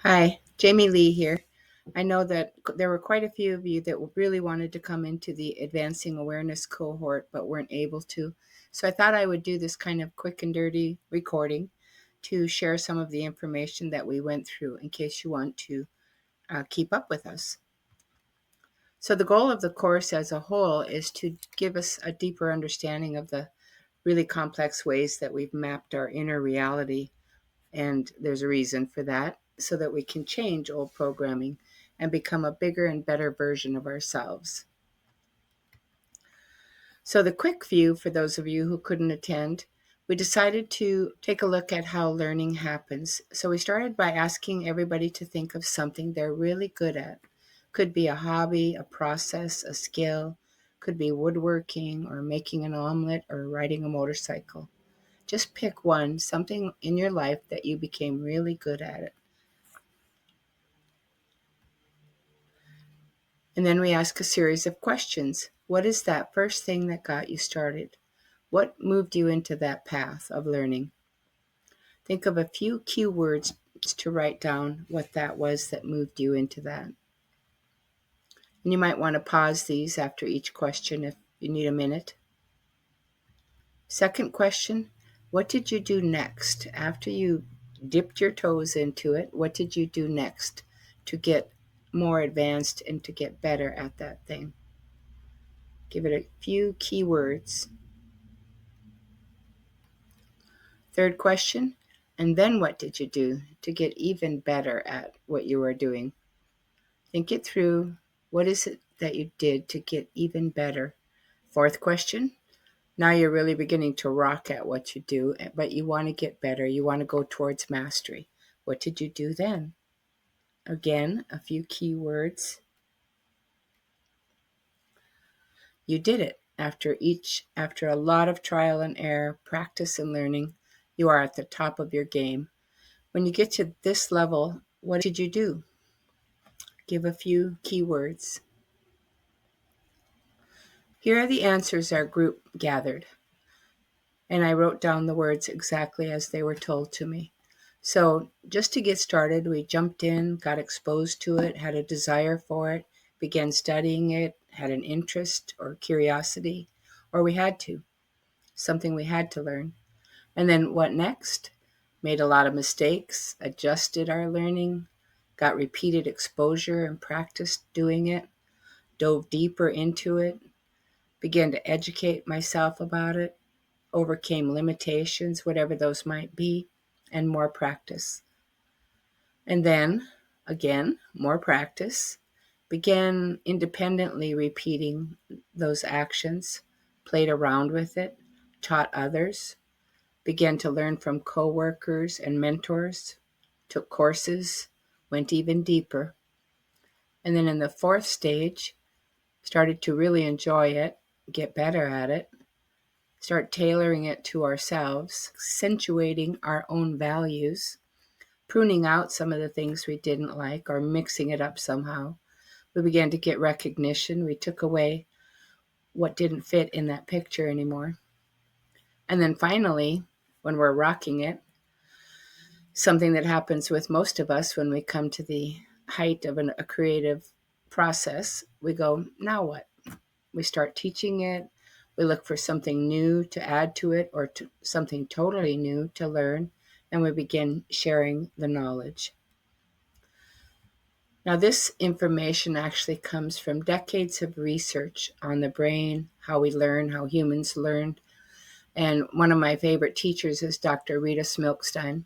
Hi, Jamie Lee here. I know that there were quite a few of you that really wanted to come into the Advancing Awareness Cohort but weren't able to. So I thought I would do this kind of quick and dirty recording to share some of the information that we went through in case you want to keep up with us. So the goal of the course as a whole is to give us a deeper understanding of the really complex ways that we've mapped our inner reality, and there's a reason for that, so that we can change old programming and become a bigger and better version of ourselves. So, the quick view for those of you who couldn't attend, we decided to take a look at how learning happens. So, we started by asking everybody to think of something they're really good at. Could be a hobby, a process, a skill, could be woodworking or making an omelet or riding a motorcycle. Just pick one, something in your life that you became really good at it. And then we ask a series of questions. What is that first thing that got you started? What moved you into that path of learning? Think of a few keywords to write down what that was that moved you into that. And you might want to pause these after each question if you need a minute. Second question, what did you do next? After you dipped your toes into it, what did you do next to get more advanced and to get better at that thing? Give it a few keywords. Third question, and then what did you do to get even better at what you are doing? Think it through. What is it that you did to get even better? Fourth question, now you're really beginning to rock at what you do, but you want to get better. You want to go towards mastery. What did you do then? Again, a few key words. You did it. After a lot of trial and error, practice and learning, you are at the top of your game. When you get to this level, what did you do? Give a few keywords. Here are the answers our group gathered, and I wrote down the words exactly as they were told to me. So, just to get started, we jumped in, got exposed to it, had a desire for it, began studying it, had an interest or curiosity, or we had to, something we had to learn. And then what next? Made a lot of mistakes, adjusted our learning, got repeated exposure and practiced doing it, dove deeper into it, began to educate myself about it, overcame limitations, whatever those might be, and more practice. And then, again, more practice, began independently repeating those actions, played around with it, taught others, began to learn from coworkers and mentors, took courses, went even deeper. And then in the fourth stage, started to really enjoy it, get better at it, start tailoring it to ourselves, accentuating our own values, pruning out some of the things we didn't like or mixing it up somehow. We began to get recognition. We took away what didn't fit in that picture anymore. And then finally, when we're rocking it, something that happens with most of us when we come to the height of a creative process, we go, now what? We start teaching it. We look for something new to add to it or to something totally new to learn, and we begin sharing the knowledge. Now, this information actually comes from decades of research on the brain, how we learn, how humans learn. And one of my favorite teachers is Dr. Rita Smilkstein,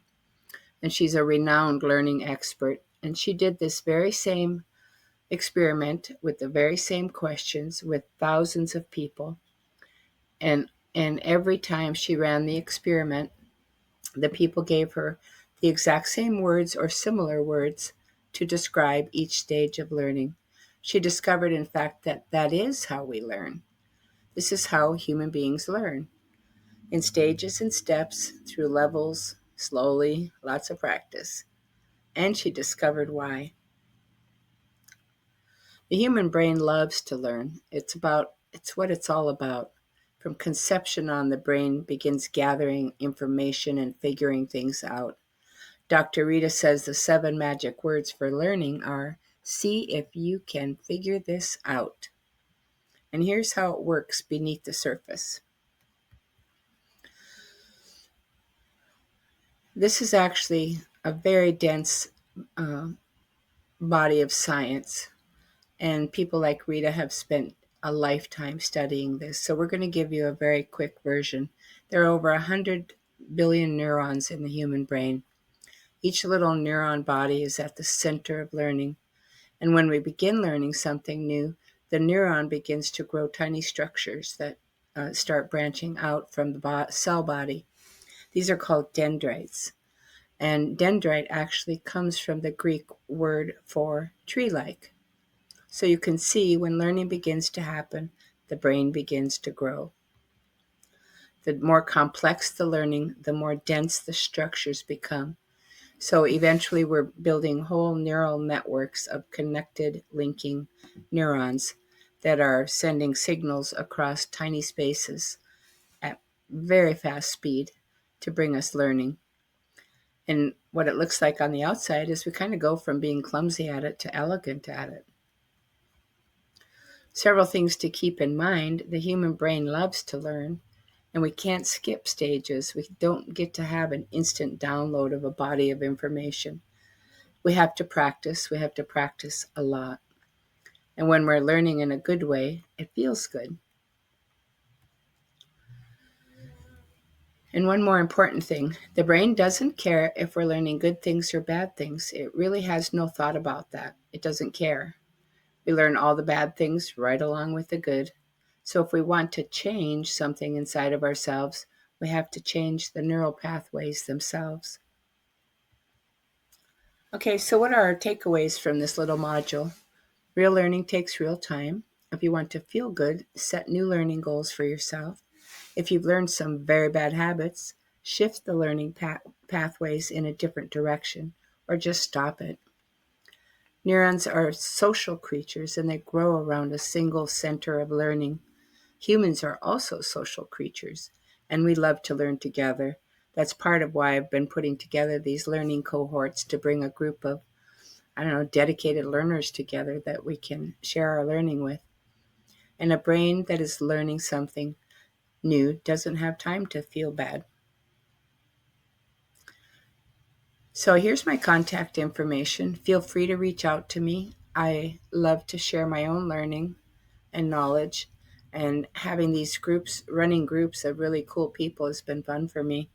and she's a renowned learning expert. And she did this very same experiment with the very same questions with thousands of people. And every time she ran the experiment, the people gave her the exact same words or similar words to describe each stage of learning. She discovered, in fact, that that is how we learn. This is how human beings learn, in stages and steps, through levels, slowly, lots of practice. And she discovered why. The human brain loves to learn. It's what it's all about. From conception on, the brain begins gathering information and figuring things out. Dr. Rita says the 7 magic words for learning are, see if you can figure this out. And here's how it works beneath the surface. This is actually a very dense body of science, and people like Rita have spent a lifetime studying this. So we're going to give you a very quick version. There are over 100 billion neurons in the human brain. Each little neuron body is at the center of learning. And when we begin learning something new, the neuron begins to grow tiny structures that start branching out from the cell body. These are called dendrites. And dendrite actually comes from the Greek word for tree-like. So you can see when learning begins to happen, the brain begins to grow. The more complex the learning, the more dense the structures become. So eventually we're building whole neural networks of connected linking neurons that are sending signals across tiny spaces at very fast speed to bring us learning. And what it looks like on the outside is we kind of go from being clumsy at it to elegant at it. Several things to keep in mind. The human brain loves to learn, and we can't skip stages. We don't get to have an instant download of a body of information. We have to practice. We have to practice a lot. And when we're learning in a good way, it feels good. And one more important thing, the brain doesn't care if we're learning good things or bad things. It really has no thought about that. It doesn't care. We learn all the bad things right along with the good. So if we want to change something inside of ourselves, we have to change the neural pathways themselves. Okay, so what are our takeaways from this little module? Real learning takes real time. If you want to feel good, set new learning goals for yourself. If you've learned some very bad habits, shift the learning pathways in a different direction, or just stop it. Neurons are social creatures and they grow around a single center of learning. Humans are also social creatures, and we love to learn together. That's part of why I've been putting together these learning cohorts to bring a group of, dedicated learners together that we can share our learning with. And a brain that is learning something new doesn't have time to feel bad. So here's my contact information. Feel free to reach out to me. I love to share my own learning and knowledge, and having these groups, running groups of really cool people has been fun for me,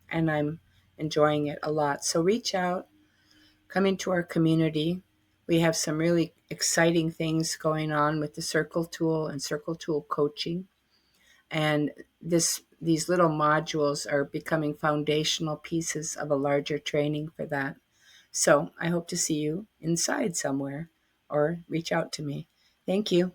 and I'm enjoying it a lot. So reach out, come into our community. We have some really exciting things going on with the Circle Tool and Circle Tool coaching. And these little modules are becoming foundational pieces of a larger training for that. So I hope to see you inside somewhere or reach out to me. Thank you.